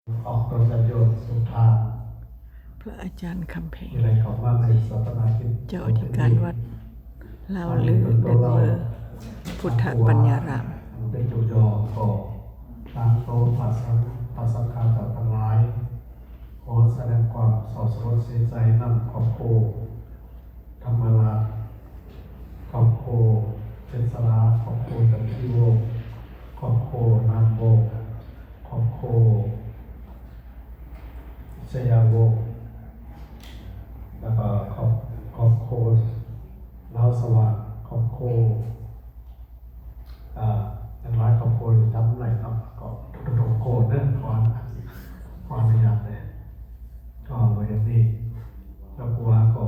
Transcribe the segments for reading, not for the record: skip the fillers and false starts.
ออกตนประโยชน์สุทาพระอาจารย์คำแพงอะไรเขาว่าในศาสนาคริสต์เจ้าอธิการวัดลาวลือเดนเวอร์พุทธปัญญารามเป็นจุดย่อก็ตามโตภาษาคาถาทั้งหลายขอแสดงความสอดสรดเสียใจนำขอบโคธรรมราขอบโคเป็นสลาขอบโคจันทิโวขอบโคนามโวขอบโคชยาโวแล้วก็ขอบโคลาวสว่างขอบโคอย่างไรขอบโคจำไหนครับก็ทุกโคเนี่ยขออนุญาตเลยก็ไว้อย่างนี้แล้วกลัวก็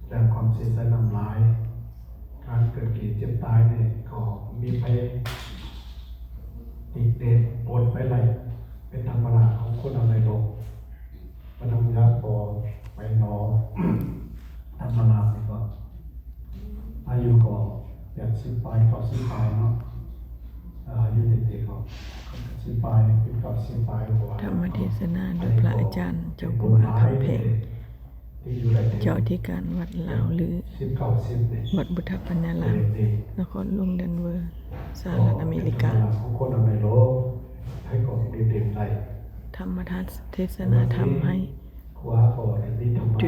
แรงความเสียใจนำร้ายการเกิดเหตุเจ็บตายเนี่ยก็มีไปติดเด็ดปนไปไหลเป็นธรรมดาของคนอะไรโลกมันทำยาปอไปนอธรรมดานี่ก็อายุก็80 ปี90 ปีเนาะอายุเด็กๆก็10 ปีเป็น90 ปีกว่าธรรมเทศนาโดยพระอาจารย์เจ้ากุอาคำแพงเจ้าอธิการวัดลาวลือวัดพุทธปัญญารามนครหลวงเดนเวอร์สหรัฐอเมริกาของคนในโลกให้ก่อนเด็กๆได้ธรรมเทศนาธรรมให้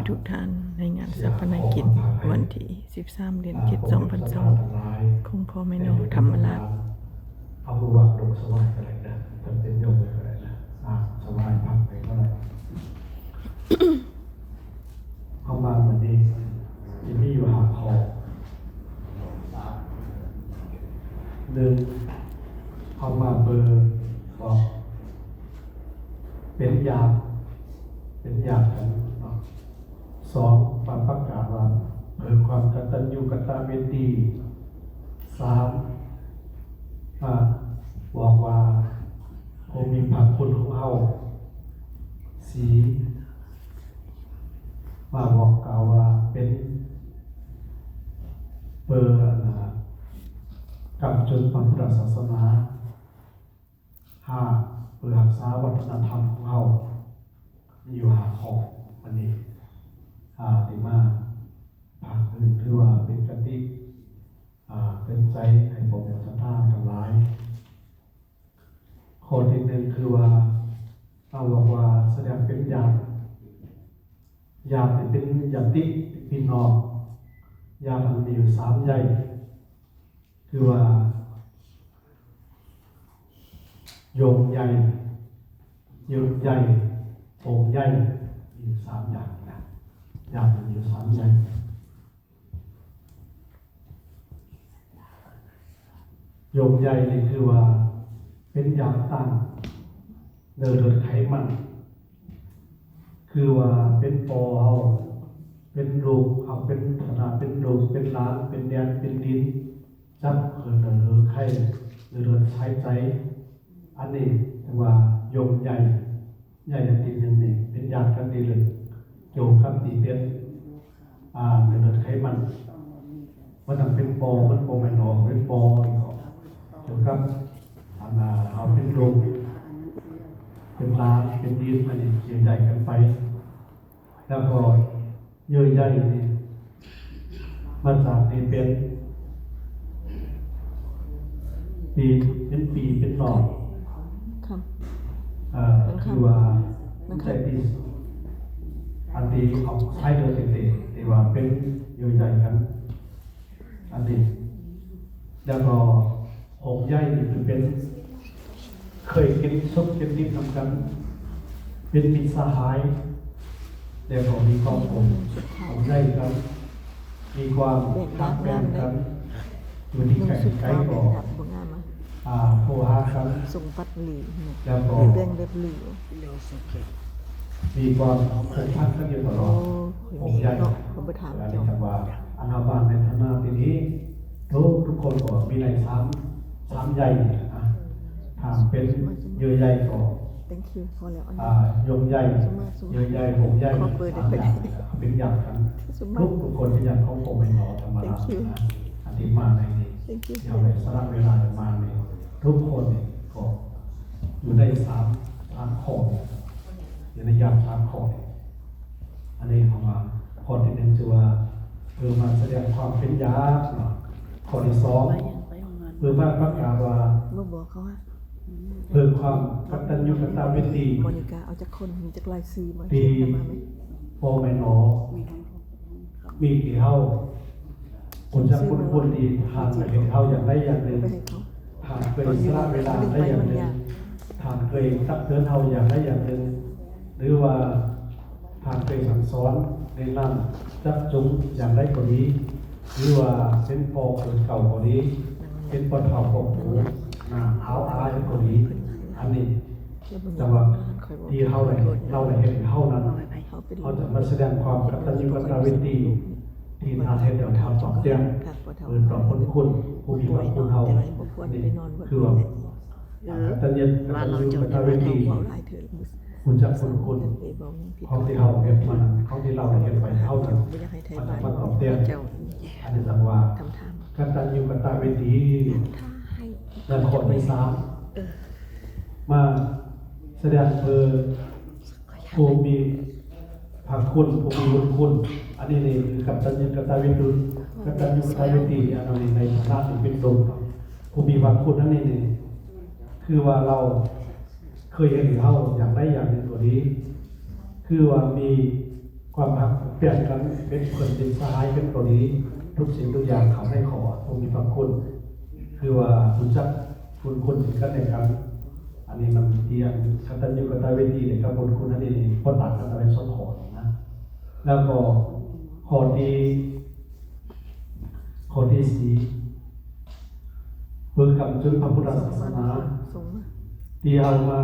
ทุกท่านในงานสัปนกิจวันที่13 เดือน7 2022คงพ่อแม่น้องธรรมราชเอามือวางลงสบายก็ได้นะทำเป็นโยมก็ได้นะสบายพักไปก็ได้เข้ามาเหมือนนี้ที่มีอยู่หาคอหนึ่งเข้ามาเบอร์บอกเป็นยากันสองความประกาศว่าเพิ่มความกตัญญูกตเวทีสามบอกว่าผมมีพระคุณของเฮาสีมาบอกกล่าวว่าเป็นเบอร์กำจนพระพุทธศาสนา5เพื่อรักษาวัฒนธรรมของเฮามีอยู่5 ข้อวันนี้ที่มาผ่านอื่นหรือว่าเป็นกติเป็นใจให้ผมศรัทธาทั้งหลายข้อที่หนึ่งคือว่าเราบอกว่าแสดงเป็นญาติเป็นญาติพี่น้องญาติมันมีอยู่3 ใหญ่คือว่าโยมใหญ่ยืดใหญ่โป่งใหญ่มีอยู่3 อย่างนะญาติมันมีอยู่3 ใหญ่โยมใหญ่นี่คือว่าเป็นยามตั้งเดินไขมันคือว่าเป็นปอเฮาเป็นลูกเฮาเป็นขนาดเป็นลูกเป็นหลานเป็นแดนเป็นดินจับเกิดเดินไข่เดินใช้ใจอันนี้ถือว่าโยมใหญ่ติดหนึ่งนี่เป็นญาติกันดีเลยโยมครับตีเป็นเดินไขมันมันต้องเป็นปอมันโปแมนอเป็นปออีกโยมครับเอาเป็นลูกเป็นลาเป็นดินมันเกี่ยวใหญ่กันไปแล้วก็เยื่อใยนี่มาจากนี่เป็นปีเป็นหลอดคือว่าใจดีอันดีเอาใช้เดินเตะที่ว่าเป็นเยื่อใยกันอันนี้แล้วก็อกใยนี่คือเป็นเคยกินซุปกินดิบทำกันเป็นมิตรสหายแต่ก็มีความผมได้กันมีความทักแบ่งกันอยู่ที่ไกลก็โทรหากันส่งปัดหลีแล้วก็แบ่งแบบหลีมีความผูกพันกันอยู่ตลอดผมใหญ่ผมไปถามเจ้าว่าอนาบาลในฐานะปีนี้ทุกคนก็มีใน3 ใหญ่ถามเป็นเยื่อใยก็ยงใยเยื่อใยผมใยเป็นอย่างกันทุกคนเป็นอย่างของผมเป็นหมอธรรมดาอธิมาในนี้อย่างไรสละเวลามาในทุกคนก็อยู่ได้3 3 ข้ออยู่ในยาม3 ข้ออันนี้ของว่าข้อที่1คือว่ามาแสดงความเป็นญาติเนาะข้อที่2เพื่อว่าประกาศว่า บ่บอกเขาว่า เพิ่มความกตัญญูกตเวที บริการเอาจากคนมีจากลายซีมา ดี เขียนมาไหม พ่อแม่น้อมีกี่เท่าคนจะคนดีทานไปเท่าอย่างได้อย่างหนึ่ง ไปให้เขา ทานเคยสละเวลาได้อย่างหนึ่งทานเคยตักเตือนเท่าอย่างได้อย่างหนึ่งหรือว่าทานเคยสั่งสอนในนำจับจุงอย่างได้กว่านี้หรือว่าเป็นพอคนเก่ากว่านี้เป็นปะเท่าของหมูเท้าอายกว่านี้อันนี้จังหวะที่เท่าไหร่เราได้เห็นเท่านั้นเขาจะมาแสดงความกตัญญูกตเวทีที่ทานให้เราทำตอบเตียงเปิดตอบคนคุณผู้มีพระคุณเขานี่คือว่ากตัญญูกตเวทีคุณจะคนคุณเขาที่เราเห็นมันเขาที่เราเห็นไปเท่านั้นมันจะมาตอบเตียงอันนี้สังว่ากตัญญูกตเวทีและข้อที่3มาแสดงผู้มีพระคุณผู้มีบุญคุณอันนี้นี่คือกับตัญญูกตเวทีกตัญญูกตเวทีอันนี้ในฐานะที่เป็นตนผู้มีพระคุณนั่นนี่คือว่าเราเคยเห็นเขาอย่างได้อย่างหนึ่งตัวนี้คือว่ามีความหักเปลี่ยนกันเป็นคนเป็นสหายเป็นตัวนี้ทุกสิ่งทุกอย่างเขาได้ขอผู้มีพระคุณคือว่ารู้จักคุณคนถึงกันในกันอันนี้มันเรียนกตัญญูกตเวทีเนี่ยกับบุญคุณนั่นเองก็ต่างกันอะไรสักข้อนะแล้วก็ข้อที่4เพื่อกำจุนพระพุทธศาสนาที่เอามา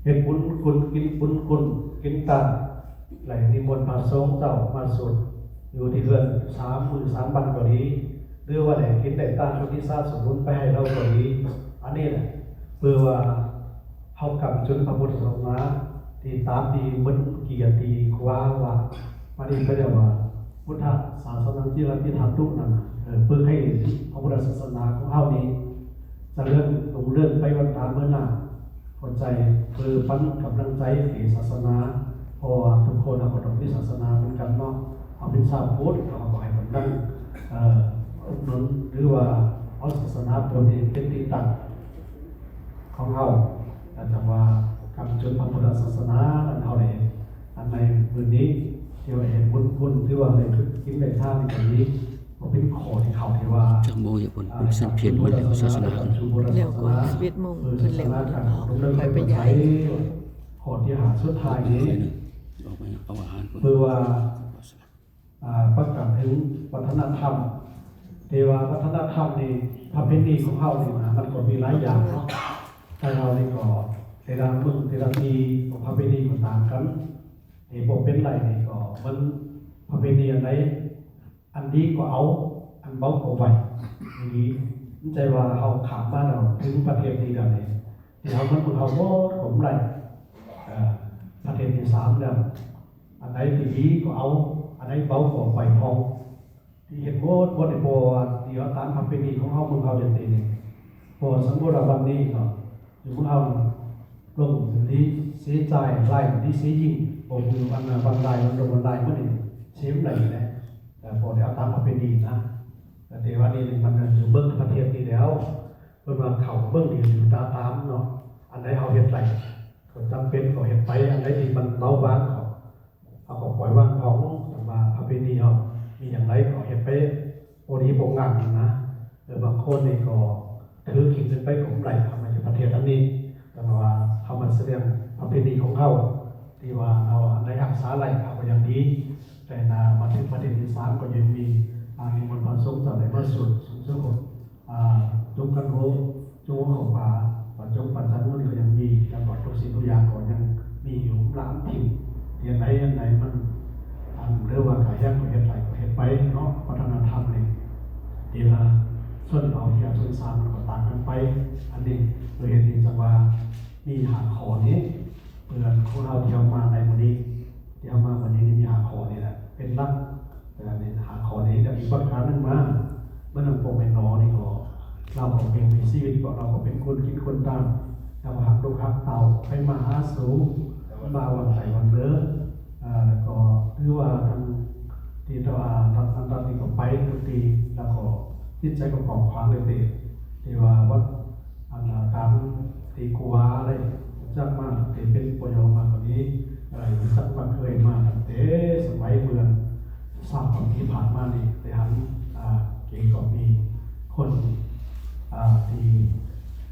เห็นบุญคุณกินบุญคุณกินตาไหลนิมนต์พระสงฆ์เจ้ามาสวดอยู่ที่เรือน3 มื้อ 3 วันกว่านี้หรือว่าไหนกินได้ตั้งชุดที่ทราบสมบูรณ์ไปให้เรากว่านี้อันนี้แหละเพื่อว่าเขากำจุนพระพุทธศาสนาที่ตามดีเหมือนเกียรติคว้าว่ามันอีกก็เรียกว่าพุทธศาสนาที่เราที่ทำทุกนั้นเพื่อให้พระพุทธศาสนาของเขานี้จะเลื่อนลงเลื่อนไปวันตามเมื่อหน้าคนใจเพื่อปั้นกำลังใจในศาสนาเพราะว่าทุกคนเอาคนที่ศาสนาเหมือนกันเนาะเอาเป็นชาวพุทธเราบอกให้คนนั้นหนุนหรือว่าเอาศาสนาตัวนี้เป็นที่ตั้งของเขาแต่จากว่ากำจุนพระพุทธศาสนาอันเขาเลยอันในมือนี้ที่ว่าเห็นบุญคุณที่ว่าอะไรกินในท่าในแบบนี้ก็เป็นขอที่เขาที่ว่า จังโมอยู่บนเป็นสันเพียนมาแล้วศาสนาคน เร็วกว่า11 โมงเพิ่นเร็วไปไปย้าย ขอที่หาสุดท้ายนี้ ออกไปเอาอาหาร เพื่อว่าประกาศถึงวัฒนธรรมเทวาวัฒนธรรมนี่ประเพณีของเขานี่มันก็มีหลายอย่างเนาะแต่เรานี่ก็แต่ละเมืองแต่ละทีของประเพณีก็ต่างกันนี่บอกเป็นไรนี่ก็มันประเพณีอันไหนอันดีก็เอาอันเบาก็ไว้อย่างนี้มั่นใจว่าเขาขามบ้านเราถึงประเทศนี้แล้วนี่ที่เขามันเขาก็ผมไรประเทศที่3แล้วอันไหนที่ดีก็เอาอันไหนเบาก็ไว้ทองที่เห็นโบสถ์วัดในโบสถ์ที่เขาตามประเพณีของเขาเมืองเขาเด่นนี่พอสมมติว่าวันนี้ก็อยู่เมืองเขาลงที่เสียใจไล่ที่เสียยิงผมอยู่วันใดวันโดนวันใดเมื่อนี้เสียไหนนะแต่พอเดี๋ยวตามประเพณีนะแต่วันนี้มันอยู่เบื้องประเทศนี้แล้วเพื่อมาเขาเบื้องนี้อยู่ตามเนาะอันไหนเขาเห็นไรก็จำเป็นก็เห็นไปอันไหนที่มันเบาบางเขาก็ปล่อยวางของแต่ว่าประเพณีเขามีอย่างไรก็เห็นไปโอดีโปงานนะบางคนนี่ก็ถือขิงไปของไรทำมาจากประเทศอันนี้แต่ว่าเขามาแสดงประเพณีของเขาที่ว่าเอาในอักษาไรเขาก็อย่างนี้แต่มาถึงประเทศที่3ก็ยังมีมีมณฑลสงฆ์จากในพระสุดสุขจงกันโหจงของป่าจงปัจจัยนู้นก็ยังมีจังหวัดทุกสิ่งทุกอย่างก็ยังมีอยู่หลายถิ่นอย่างไหนมันเรื่องว่าขายแยกประเทศไหนประเทศไปเนาะวัฒนธรรมเลยที่ว่าส่วนเราที่ส่วนซ้ำก็ต่างกันไปอันนี้โดยเหตุนี้จังว่ามีหาขอนี้เพื่อนของเราที่เอามาในวันนี้ที่เอามาวันนี้มีหาขอนี่แหละเป็นลักแต่ในหาขอนี้จะอีกประการนึงมาเมื่อนำโปรแมนนอนี่ก็เราก็เป็นชีวิตเราก็เป็นคนคิดคนตาม แล้วหักลูกหักเต่าไปมาหาสูงมาวันไหนวันเด้อแล้วก็หรือว่าทางที่เราทางที่ก็ไปทุกทีแล้วก็จิตใจก็ของความเลยที่ว่าวัดการตีกัวอะไรจักมาที่เป็นประโยชน์มากกว่านี้อะไรจักมาเคยมาตั้งแต่สมัยเมืองสร้างความที่ผ่านมานี่แต่หันเก่งก็มีคนที่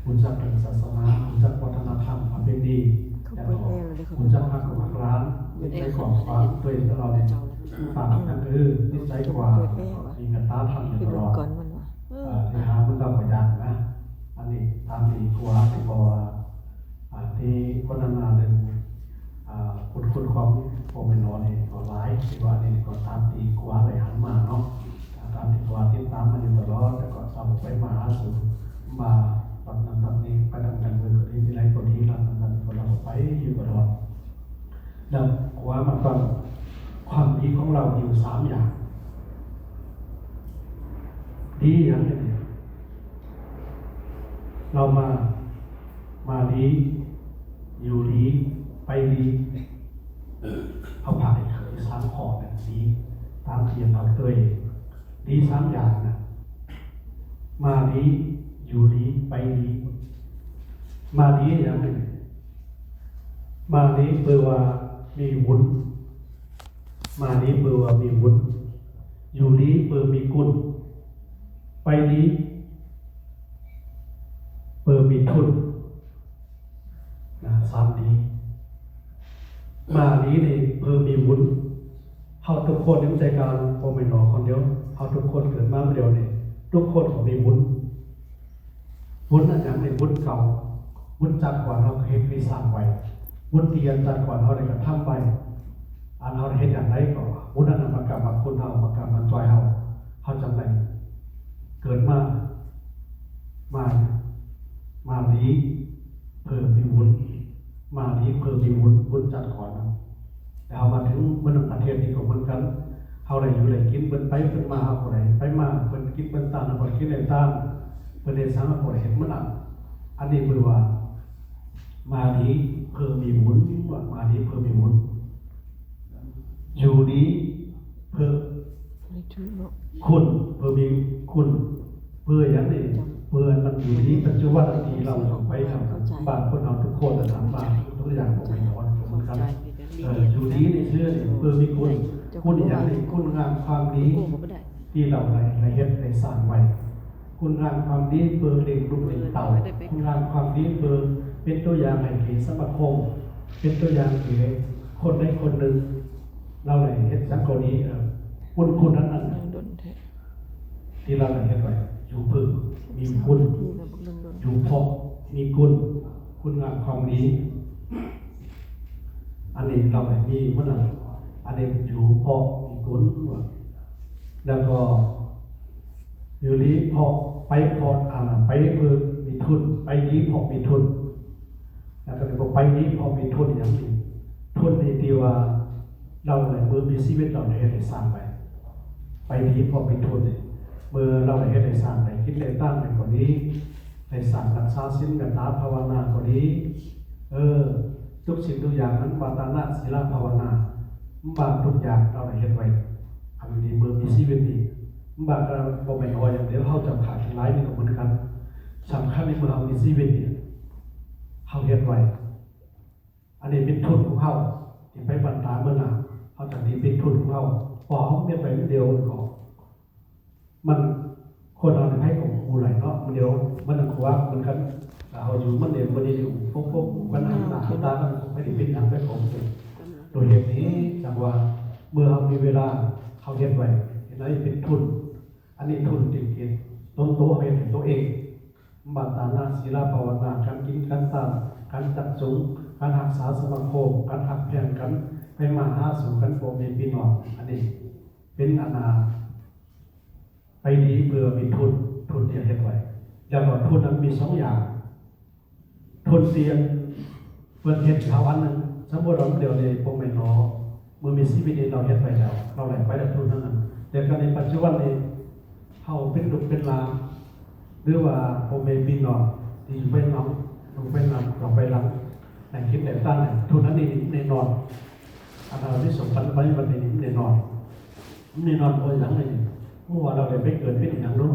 คุณจักเป็นศาสนาคุณจักวัฒนธรรมความเป็นดีแล้วก็คุณจักหักของร้านจิตใจของความด้วยตลอดเนี่ยฝากนั่นคือจิตใจกว่ามีเงินตาทำอยู่ตลอดที่หามันเราประหยัดนะอันนี้ตามที่กลัวที่บอกที่คนนานๆเลยคุณความโปรเป็นนอนนี่ก็ร้ายที่ว่านี่ก็ตามที่กลัวเลยหันมาเนาะตามที่กลัวที่ตามมาอยู่ตลอดแต่ก็ทำไปมาสู่มาตอนนั้นตอนนี้ไปทำกันเมืองที่มีอะไรตัวนี้เราเราไปอยู่ตลอดแล้วกลัวมาฟังความดีของเราอยู่3 อย่างดีอย่างหนึ่งเรามาดีอยู่ดีไปดีเขาผ่านเคย3 ข้อแบบนี้ตามเทียมเราเคยดี3 อย่างนะมาดีอยู่ดีไปดีมาดีอย่างหนึ่งมาดีแปลว่ามีบุญมาดีแปลว่ามีบุญอยู่ดีแปลมีกุศลไปดีเปิดมีทุน3 ดีมาดีนี่เปิดมีบุญเขาทุกคนในใจการโอไม่หนอคนเดียวเขาทุกคนเกิดมาเดียวนี่ทุกคนเขามีบุญนั่นอย่างในบุญเก่าบุญจัดก่อนเราเคยสร้างไว้บุญเตียนจัดก่อนเราได้กระทำไปเราเห็นอย่างไรก็บุญนั้นมากรรมคุณเรามากรรมจอยเขาจำได้เกิดมาดีเพิ่มมีบุญมาดีเพิ่มมีบุญจัดก่อนแล้วมาถึงเมื่อประเทศนี้ก็เหมือนกันเขาได้อยู่ได้กินเป็นไปเป็นมาเขาได้ไปมาเป็นกินเป็นตามคนกินในตามเป็นในสามคนเห็นมันอันนี้คือว่ามาดีเพิ่มมีบุญว่ามาดีเพิ่มมีบุญอยู่ดีเพิ่มคุณเพิ่มมีคุณเพื่ออย่างนี้เพื่อมันอยู่ที่ปัจจุบันที่เราไปทำบ้านคนเราทุกคนจะทำบ้านทุกอย่างผมไม่นอนเหมือนกันอยู่ดีในเชื่อเพื่อมีคุณอย่างนี้คุณงามความดีที่เราในเฮ็ดในสร้างไว้คุณงามความดีเพื่อเลี้ยงลูกเลี้ยงเต่าคุณงามความดีเพื่อเป็นตัวอย่างให้เกิดสมาคมเป็นตัวอย่างให้คนใดคนหนึ่งเราในเฮ็ดสังคมนี้คุณนั้นที่เราในเฮ็ดไว้อยู่เพิ่มมีคุณอยู่พอมีคุณงามความดีอันนี้เราไม่มีเมื่อไหร่อันนี้อยู่พอมีคุณแล้วก็อยู่นี้พอไปพอไปเพื่อมีทุนไปนี้พอมีทุนแล้วก็บอกไปนี้พอมีทุนอย่างนี้ทุนในที่ว่าเราในเมื่อมีชีวิตเราในให้สร้างไปนี้พอมีทุนเมื่อเราได้ให้สร้างได้คิดได้ตั้งในคนนี้ได้สร้างรักษาศีลกันตาภาวนาคนนี้ทุกสิ่งทุกอย่างนั้นปาตานะศีลภาวนาบางทุกอย่างเราได้เห็นไว้อันนี้เมื่อมีชีวิตนี้บางเราบอกไม่พออย่างเดียวเขาจะขาดหลายนี่ก็เหมือนกันสำคัญในเมื่อเรามีชีวิตนี้เขาเห็นไว้อันนี้เป็นทุนของเขาที่ไปบรรดาเมื่อหนาเขาจากนี้เป็นทุนของเขาพอเขาเป็นไปเดียวก็มันคนเราในไพ่ของครูไหลเนาะมันเดียวมันนักว่ามันกันเราอยู่มันเดียวมันอยู่พวกมันหันหน้าตามันไม่ได้เป็นอย่างไปของโดยเหตุนี้จังว่าเมื่อเรามีเวลาเขาเห็นไว้เห็นไหมเป็นทุนอันนี้ทุนจริงๆต้องตัวเห็นตัวเองบาตานาศีลภาวนาการกินการตามการจัดสูงการรักษาสมาคมการหักแผ่นกันไปมาหาสู่กันโปรมีปีนออันนี้เป็นอนาไปดีเพื่อมีทุนที่เห็นไว้แล้วก็ทุนนั้นมี2 อย่างทุนเตียงเพื่อเห็นเขาอันหนึ่งสมมติเราเดียวในโปรไม่นอเมื่อมีชีวิตเราเห็นไปแล้วเราไหลไปแต่ทุนนั้นแต่การในปัจจุบันนี้เขาเป็นดุเป็นลาหรือว่าโปรไม่ปีนอที่อยู่ไปน้อง ไปนำเราไปรังในคิดแต่ตั้งทุนนั้นนี่แน่นอนอันเราที่สมบัติวันนี้แน่นอนโอ้ยหลังเลยเมื่อวานเราได้ไปเกิดเป็นอย่างนู้น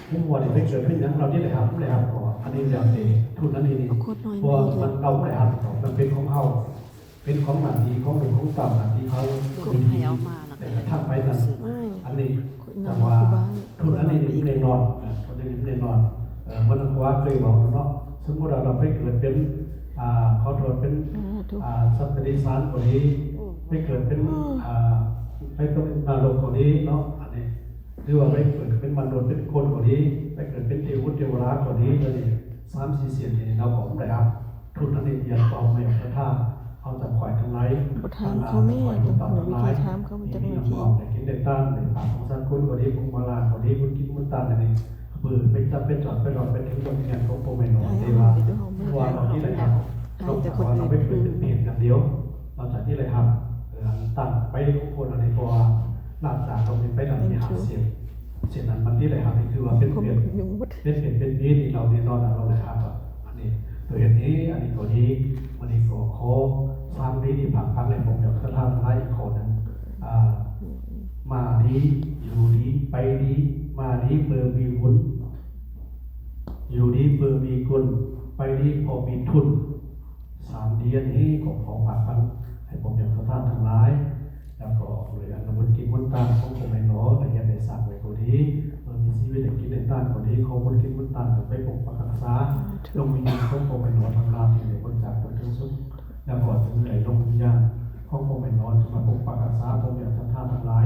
เมื่อวานได้ไปเกิดเป็นอย่างเราที่ได้ทำก่อนอันนี้อย่างเดีทุนนั้นนี่เพราะมันเราไม่ได้ทำมันเป็นของเขาเป็นของหน้าที่ของหนึ่งของต่ำหน้าที่เขาแต่ถ้าไปนั้นอันนี้แต่ว่าทุนอันนี้แน่นอนคนนี้แน่นอนมันว่าเคยบอกเนาะสมมติเราไปเกิดเป็นเขาโดนเป็นสัตว์ปฏิสารคนนี้ไปเกิดเป็นไปเป็นนรกคนนี้เนาะอันนี้หรือว่าไปเกิดเป็นมนุษย์เป็นคนคนนี้ไปเกิดเป็นเทวดาคนนี้ตัวนี้3-4เสียงนี่เราบอกได้ครับทุนอันนี้ยันตอบไม่ออกถ้าเขาจะขวายทั้งไร ถามเขาแม่ต้องวิธีถามเขาจากหน้าที่ แต่กินเด็ดต้านในปากของสัตว์คนคนนี้พงมาลาคนนี้คุณกินมุนตานอะไรเบื่อไปจับไปจอดไปหลอดไปถึงตรงนี้ของโปรเมนต์ที่ว่าเราที่ไรครับเราจะขอเราไปเป็นเปลี่ยนอย่างเดียวเราจากที่ไรครับตั้งไปทุกคนอะไรเพราะว่าหลังจากเราไปทำที่หาเสียงนั้นมันที่ไรครับนี่คือว่าเป็นเปลี่ยนเป็นนี้นี่เราเนี่ยนอนเราเลยครับอันนี้ตัวอย่างนี้อันนี้ตัวนี้วันนี้ก็ขอสร้างดีที่ผ่านพักในผมอยากจะทำอะไรอีกคนนึงมาดีอยู่ดีไปดีมาดีเบอร์มีบุญอยู่ดีเบอร์มีกุลไปดีพอมีทุน3 เดือนนี้ของผ่านพันให้ผมอยากจะทำทั้งหลายแล้วก็เลยอันบุญกินบุญตานของผมในน้อในยันในสัตว์ในคนนี้มีชีวิตกินในต้านคนนี้เขาบุญกินบุญตานไปปกปักรักษาลงวิญญาณของผมในน้อทำลายในบนจากบนทั้งสุดแล้วก็ถึงไหนลงวิญญาณของผมในน้อมาปกปักรักษาผมอยากจะทำทั้งหลาย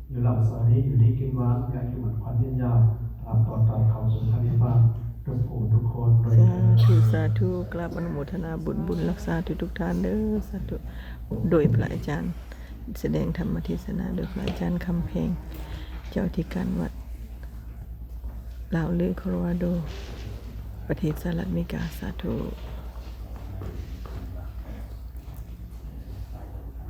อยู่หลับสานี้อยู่ดีกินหวานงานอยู่เหมือนควันยืนยาวตามตอนเขาสุนทรีภาพทุกคนโดยสาธุกราบอนุโมทนาบุญรักษาทุกท่านเด้อสาธุโดยพระอาจารย์แสดงธรรมเทศนาโดยพระอาจารย์คำเพลงเจ้าที่การวัดลาวลือโคโลราโดประเทศสหรัฐอเมริกาสาธุ